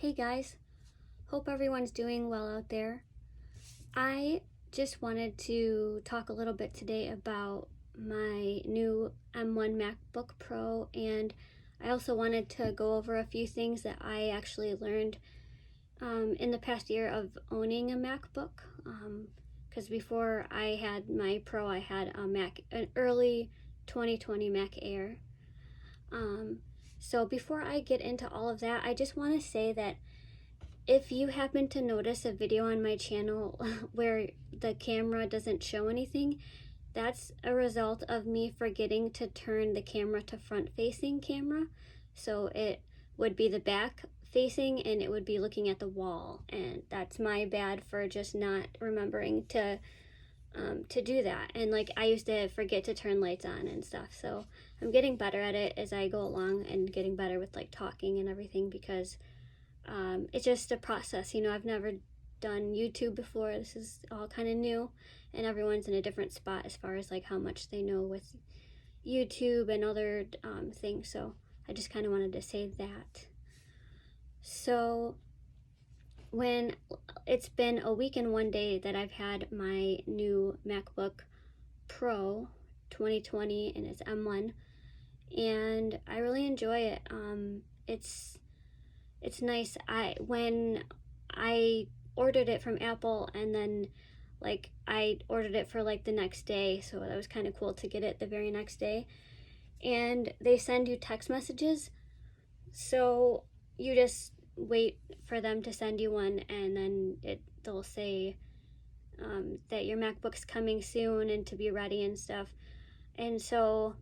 Hey guys, hope everyone's doing well out there. I just wanted to talk a little bit today about my new M1 MacBook Pro, and I also wanted to go over a few things that I actually learned in the past year of owning a MacBook. Because before I had my Pro, I had an early 2020 Mac Air. So before I get into all of that, I just want to say that if you happen to notice a video on my channel where the camera doesn't show anything, that's a result of me forgetting to turn the camera to front-facing camera. So it would be the back facing and it would be looking at the wall, and that's my bad for just not remembering to do that. And like, I used to forget to turn lights on and stuff, so I'm getting better at it as I go along and getting better with like talking and everything, because it's just a process. I've never done YouTube before. This is all kind of new, and everyone's in a different spot as far as like how much they know with YouTube and other things. So I just kind of wanted to say that. So when it's been a week and one day that I've had my new MacBook Pro 2020, and it's M1, and I really enjoy it. It's nice. When I ordered it from Apple, and then like I ordered it for like the next day, so that was kind of cool to get it the very next day. And they send you text messages, so you just wait for them to send you one, and then they'll say that your MacBook's coming soon and to be ready and stuff. And so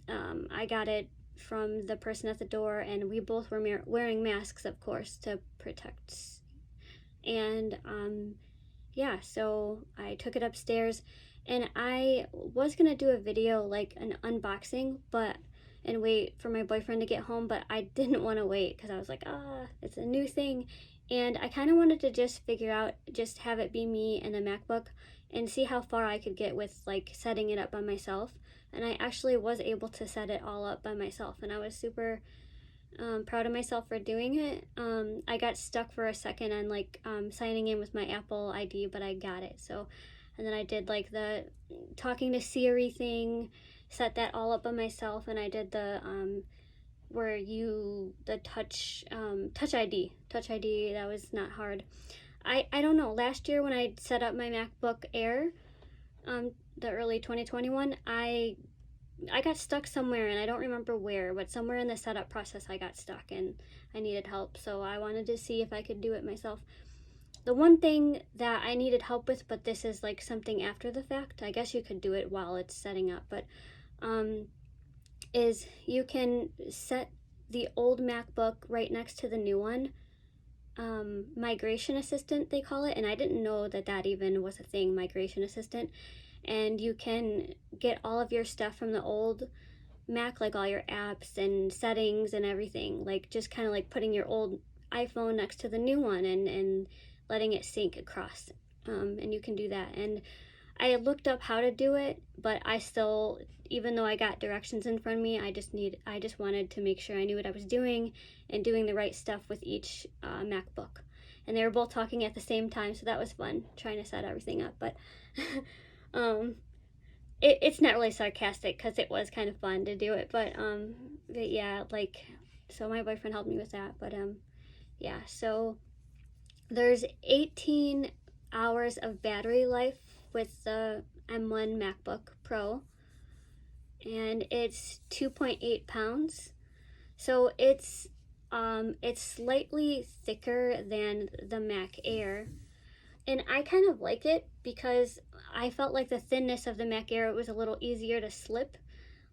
I got it from the person at the door, and we both were wearing masks, of course, to protect. And yeah, so I took it upstairs, and I was gonna do a video, like an unboxing, and wait for my boyfriend to get home, but I didn't want to wait because I was like, it's a new thing, and I kind of wanted to just have it be me and the MacBook and see how far I could get with like setting it up by myself. And I actually was able to set it all up by myself, and I was super proud of myself for doing it. I got stuck for a second on like signing in with my Apple ID, but I got it. So, and then I did like the talking to Siri thing, set that all up by myself, and I did the touch ID. That was not hard. I don't know, last year when I set up my MacBook Air, the early 2021, I got stuck somewhere, and I don't remember where, but somewhere in the setup process I got stuck and I needed help, so I wanted to see if I could do it myself. The one thing that I needed help with, but this is like something after the fact, I guess you could do it while it's setting up, but is you can set the old MacBook right next to the new one. Migration Assistant, they call it, and I didn't know that even was a thing, Migration Assistant. And you can get all of your stuff from the old Mac, like all your apps and settings and everything, like just kind of like putting your old iPhone next to the new one and letting it sync across. And you can do that. And I looked up how to do it, but I still, even though I got directions in front of me, I just wanted to make sure I knew what I was doing and doing the right stuff with each MacBook. And they were both talking at the same time, so that was fun, trying to set everything up. But it's not really sarcastic, because it was kind of fun to do it. But yeah, like, so my boyfriend helped me with that. But yeah, so there's 18 hours of battery life with the M1 MacBook Pro, and it's 2.8 pounds. So it's slightly thicker than the Mac Air, and I kind of like it because I felt like the thinness of the Mac Air, it was a little easier to slip,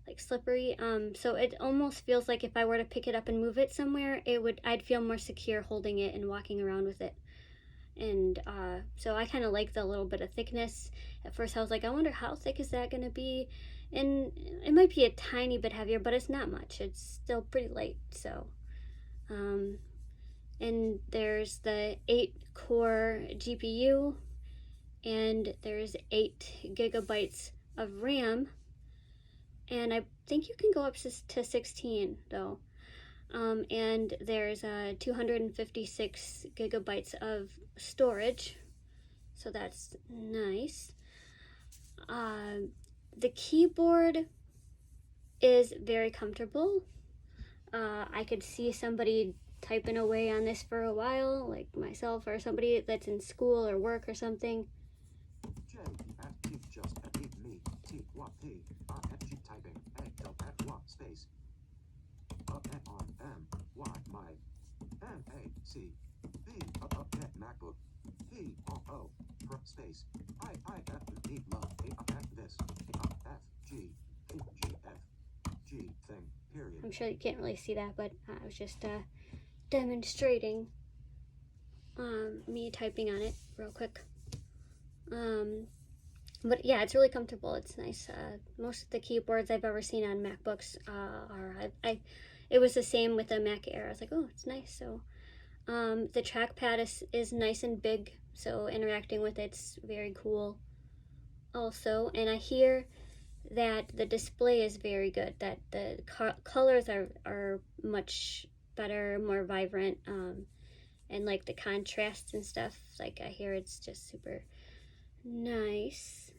like slippery. So it almost feels like if I were to pick it up and move it somewhere, I'd feel more secure holding it and walking around with it. And so I kind of like the little bit of thickness. At first I was like, I wonder how thick is that going to be? And it might be a tiny bit heavier, but it's not much. It's still pretty light. So, and there's the 8-core GPU, and there's 8 gigabytes of RAM, and I think you can go up to 16 though. and there's 256 gigabytes of storage, so that's nice. The keyboard is very comfortable. I could see somebody typing away on this for a while, like myself or somebody that's in school or work or something. MacBook Pro space this G thing period. I'm sure you can't really see that, but I was just demonstrating me typing on it real quick. But yeah, it's really comfortable. It's nice. Most of the keyboards I've ever seen on MacBooks it was the same with the Mac Air. I was like, oh, it's nice. So the trackpad is nice and big, so interacting with it's very cool also. And I hear that the display is very good, that the colors are much better, more vibrant, and like the contrasts and stuff, like I hear it's just super nice.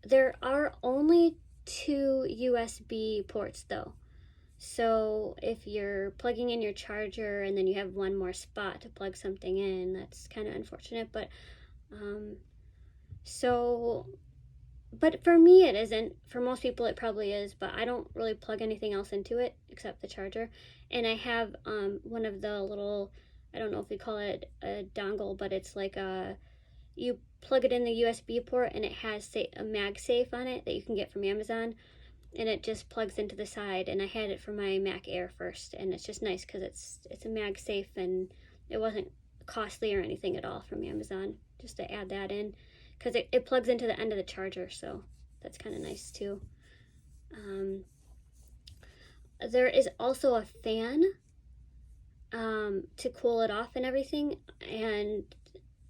There are only 2 USB ports though, so if you're plugging in your charger and then you have one more spot to plug something in, that's kind of unfortunate. But but for me it isn't. For most people it probably is, but I don't really plug anything else into it except the charger. And I have one of the little, I don't know if we call it a dongle, but it's like you plug it in the USB port and it has a MagSafe on it that you can get from Amazon, and it just plugs into the side. And I had it for my Mac Air first, and it's just nice because it's a MagSafe and it wasn't costly or anything at all from Amazon, just to add that in, because it plugs into the end of the charger, so that's kind of nice too. There is also a fan to cool it off and everything, and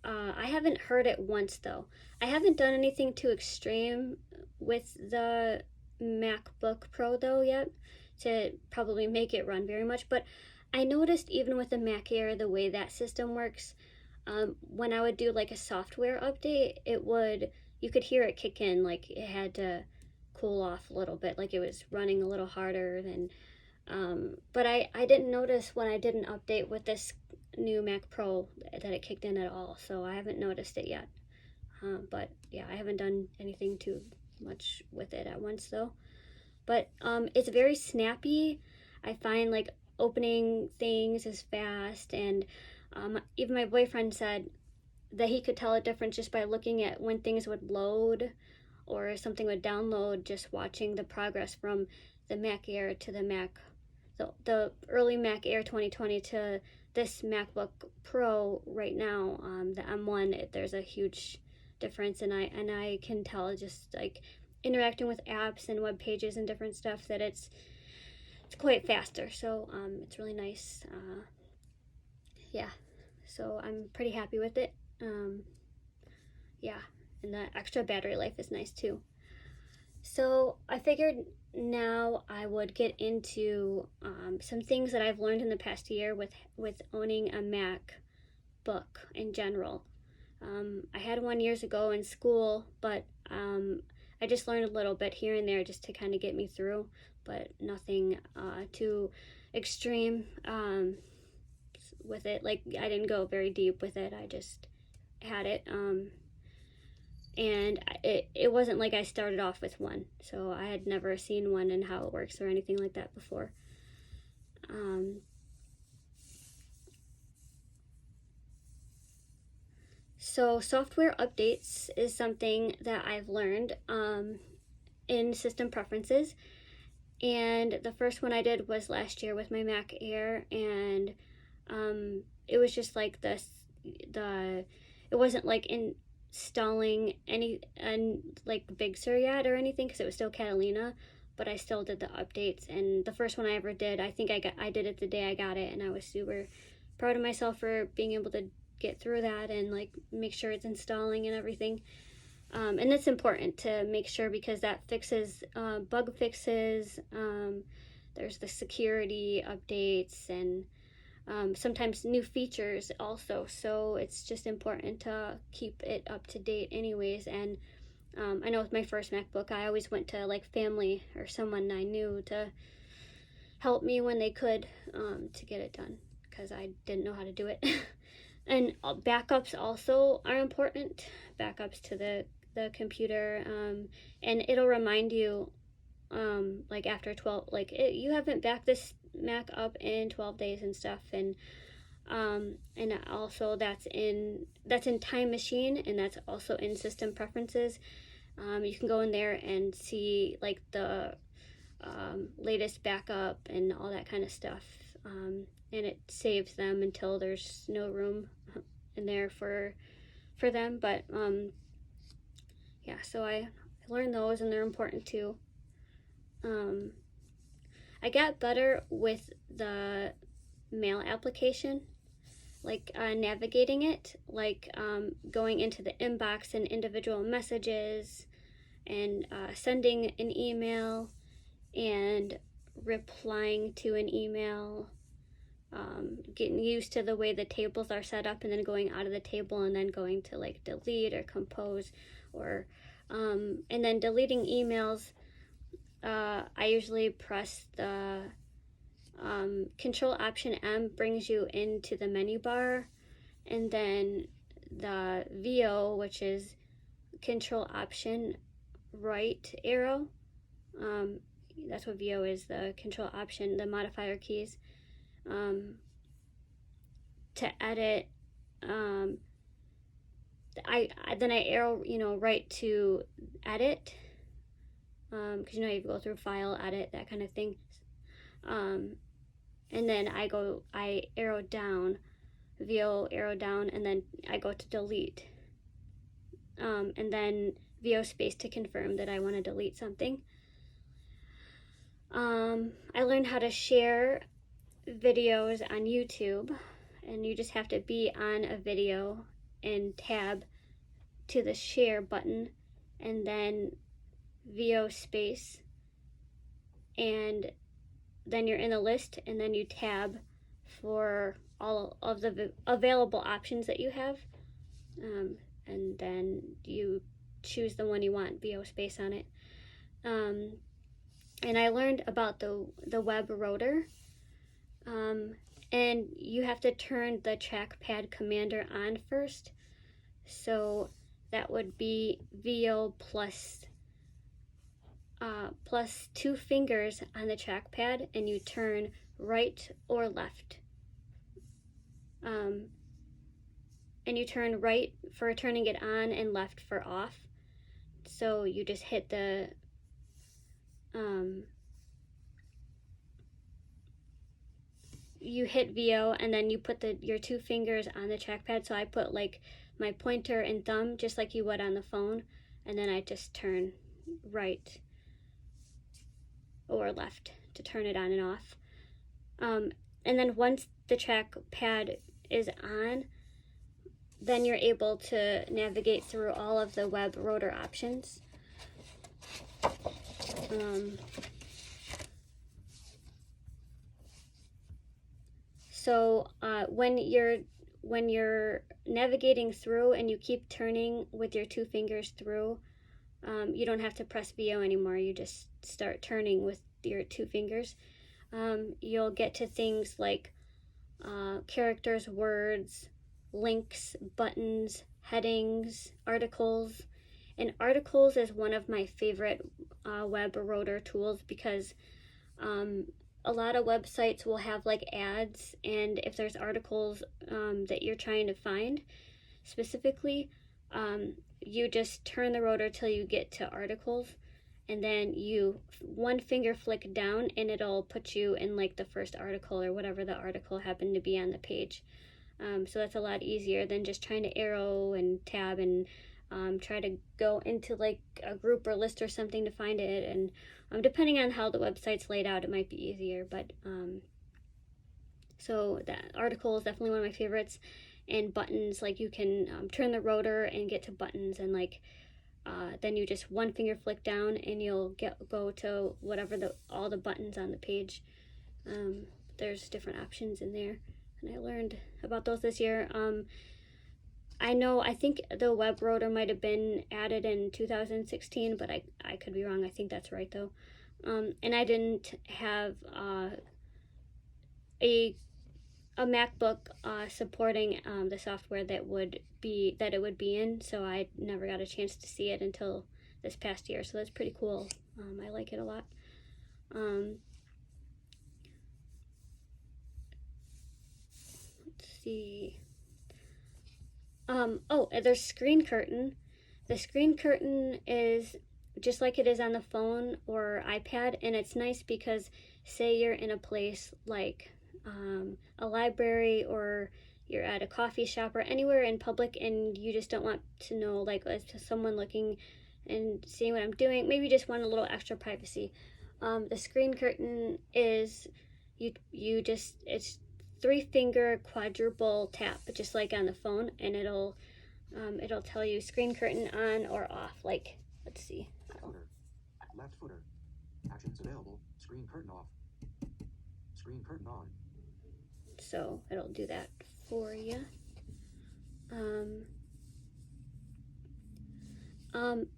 I haven't heard it once though. I haven't done anything too extreme with the MacBook Pro though yet to probably make it run very much, but I noticed even with the Mac Air, the way that system works, when I would do like a software update, you could hear it kick in, like it had to cool off a little bit, like it was running a little harder than, but I didn't notice when I did an update with this new Mac Pro that it kicked in at all, so I haven't noticed it yet. But yeah, I haven't done anything too much with it at once though. But it's very snappy. I find like opening things is fast, and even my boyfriend said that he could tell a difference just by looking at when things would load or something would download, just watching the progress from the Mac Air to the early Mac Air 2020 to this MacBook Pro right now, the M1. There's a huge difference, and I can tell just like interacting with apps and web pages and different stuff that it's quite faster. So it's really nice. Yeah, so I'm pretty happy with it. Yeah, and the extra battery life is nice too. So I figured now I would get into some things that I've learned in the past year with owning a MacBook in general. I had one years ago in school, but I just learned a little bit here and there just to kind of get me through, but nothing too extreme with it. Like, I didn't go very deep with it. I just had it. And it wasn't like I started off with one, so I had never seen one and how it works or anything like that before. So software updates is something that I've learned in system preferences, and the first one I did was last year with my Mac Air, and it was just like it wasn't like installing any like Big Sur yet or anything, because it was still Catalina, but I still did the updates. And the first one I ever did, I think I did it the day I got it, and I was super proud of myself for being able to get through that and like make sure it's installing and everything. And it's important to make sure, because that fixes bug fixes, there's the security updates and sometimes new features also. So it's just important to keep it up to date anyways. And I know with my first MacBook, I always went to like family or someone I knew to help me when they could, to get it done, because I didn't know how to do it. And backups also are important, backups to the computer, and it'll remind you, like after 12, like you haven't backed this Mac up in 12 days and stuff. And also that's in Time Machine, and that's also in System Preferences. You can go in there and see like the latest backup and all that kind of stuff, and it saves them until there's no room in there for them. But yeah, so I learned those, and they're important too. I got better with the mail application, like navigating it, like going into the inbox and individual messages, and sending an email and replying to an email, getting used to the way the tables are set up, and then going out of the table and then going to like delete or compose, or and then deleting emails. I usually press the Control Option M, brings you into the menu bar, and then the VO, which is Control Option right arrow. That's what VO is, the Control Option, the modifier keys. To edit, I arrow, right to edit, because you go through file, edit, that kind of thing. And then I arrow down, VO arrow down, and then I go to delete, and then VO space to confirm that I want to delete something. I learned how to share videos on YouTube, and you just have to be on a video and tab to the share button, and then VO space, and then you're in the list, and then you tab for all of the available options that you have, and then you choose the one you want, VO space on it. And I learned about the web rotor, and you have to turn the trackpad commander on first. So that would be VO plus 2 fingers on the trackpad, and you turn right or left. And you turn right for turning it on and left for off. So you just hit the you hit VO, and then you put your 2 fingers on the trackpad. So I put like my pointer and thumb just like you would on the phone, and then I just turn right or left to turn it on and off. And then once the trackpad is on, then you're able to navigate through all of the web rotor options. So when you're navigating through and you keep turning with your 2 fingers through, you don't have to press VO anymore. You just start turning with your 2 fingers. You'll get to things like characters, words, links, buttons, headings, articles. And articles is one of my favorite web rotor tools, because a lot of websites will have like ads, and if there's articles that you're trying to find specifically, you just turn the rotor till you get to articles, and then you 1 finger flick down, and it'll put you in like the first article or whatever the article happened to be on the page. So that's a lot easier than just trying to arrow and tab and try to go into like a group or list or something to find it. And depending on how the website's laid out, it might be easier. But so that article is definitely one of my favorites. And buttons, like you can turn the rotor and get to buttons, and like then you just one finger flick down and you'll go to whatever all the buttons on the page. There's different options in there, and I learned about those this year. I think the web rotor might have been added in 2016, but I could be wrong. I think that's right though. And I didn't have a MacBook supporting the software that it would be in, so I never got a chance to see it until this past year. So that's pretty cool. I like it a lot. Let's see. Oh, there's screen curtain. The screen curtain is just like it is on the phone or iPad, and it's nice because say you're in a place like a library, or you're at a coffee shop or anywhere in public and you just don't want to know, like, someone looking and seeing what I'm doing. Maybe you just want a little extra privacy. The screen curtain is it's 3-finger quadruple tap, just like on the phone, and it'll tell you screen curtain on or off. Like, let's see. Footer. Left footer. Actions available. Screen curtain off. Screen curtain on. So it'll do that for you.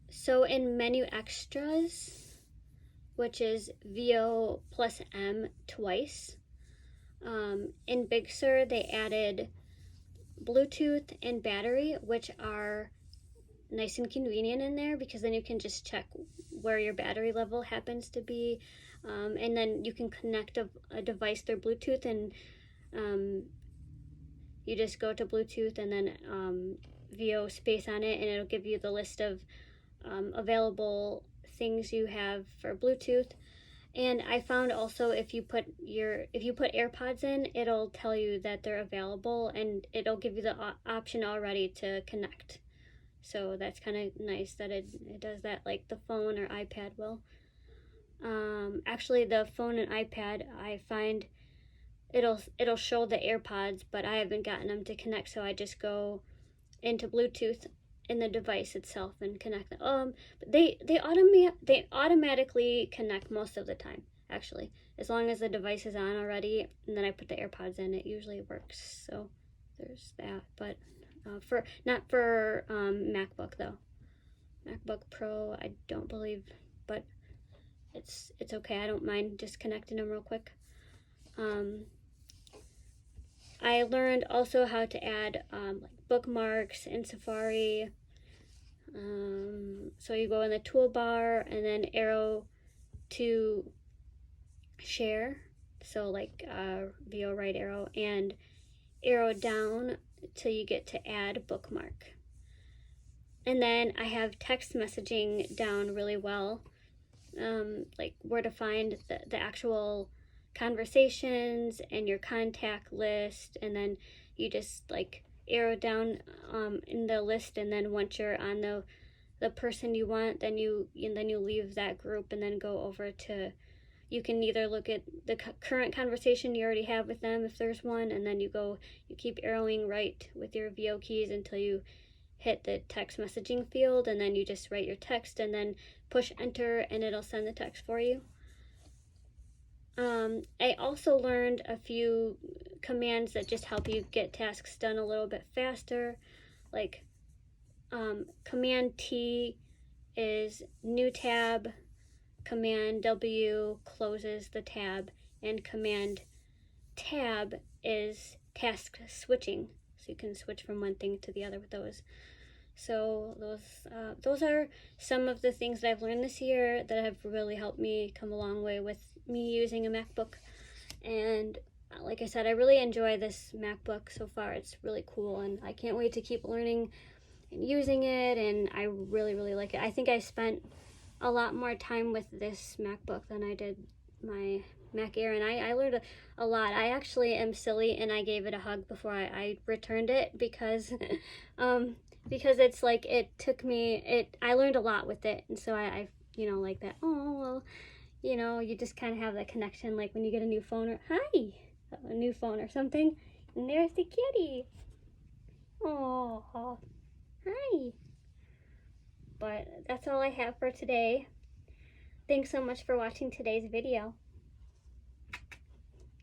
So in menu extras, which is VO plus M twice, in Big Sur they added Bluetooth and battery, which are nice and convenient in there, because then you can just check where your battery level happens to be, and then you can connect a device through Bluetooth, and you just go to Bluetooth and then VO space on it, and it'll give you the list of available things you have for Bluetooth. And I found also if you put AirPods in, it'll tell you that they're available, and it'll give you the option already to connect. So that's kind of nice that it does that, like the phone or iPad will. Actually, the phone and iPad, I find it'll show the AirPods, but I haven't gotten them to connect, so I just go into Bluetooth in the device itself and connect them. But they automatically connect most of the time, actually, as long as the device is on already, and then I put the AirPods in, it usually works. So there's that. But not for MacBook though. MacBook Pro, I don't believe, but it's okay. I don't mind just connecting them real quick. I learned also how to add like bookmarks in Safari. So you go in the toolbar and then arrow to share. So like VO right arrow and arrow down till you get to add bookmark. And then I have text messaging down really well, like where to find the actual conversations and your contact list, and then you just like arrow down in the list, and then once you're on the person you want, then you leave that group and then go over to, you can either look at the current conversation you already have with them if there's one, and then you keep arrowing right with your VO keys until you hit the text messaging field, and then you just write your text and then push enter and it'll send the text for you. I also learned a few commands that just help you get tasks done a little bit faster. Like Command T is new tab, Command W closes the tab, and Command Tab is task switching. So you can switch from one thing to the other with those. So those are some of the things that I've learned this year that have really helped me come a long way with me using a MacBook. And like I said, I really enjoy this MacBook so far. It's really cool, and I can't wait to keep learning and using it, and I really, really like it. I think I spent a lot more time with this MacBook than I did my Mac Air, and I learned a lot. I actually am silly, and I gave it a hug before I returned it, because because it's like I learned a lot with it, and so I like that. Oh, well, you just kind of have that connection, like when you get a new phone, or a new phone or something, and there's the kitty. Oh, hi. But that's all I have for today. Thanks so much for watching today's video.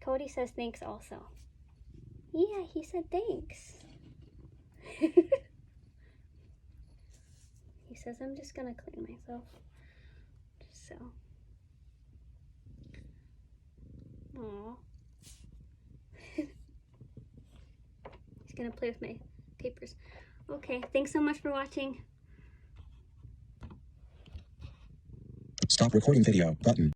Cody says thanks also. Yeah, he said thanks. He says I'm just gonna clean myself. So. Aww. He's gonna play with my papers. Okay, thanks so much for watching. Stop recording video button.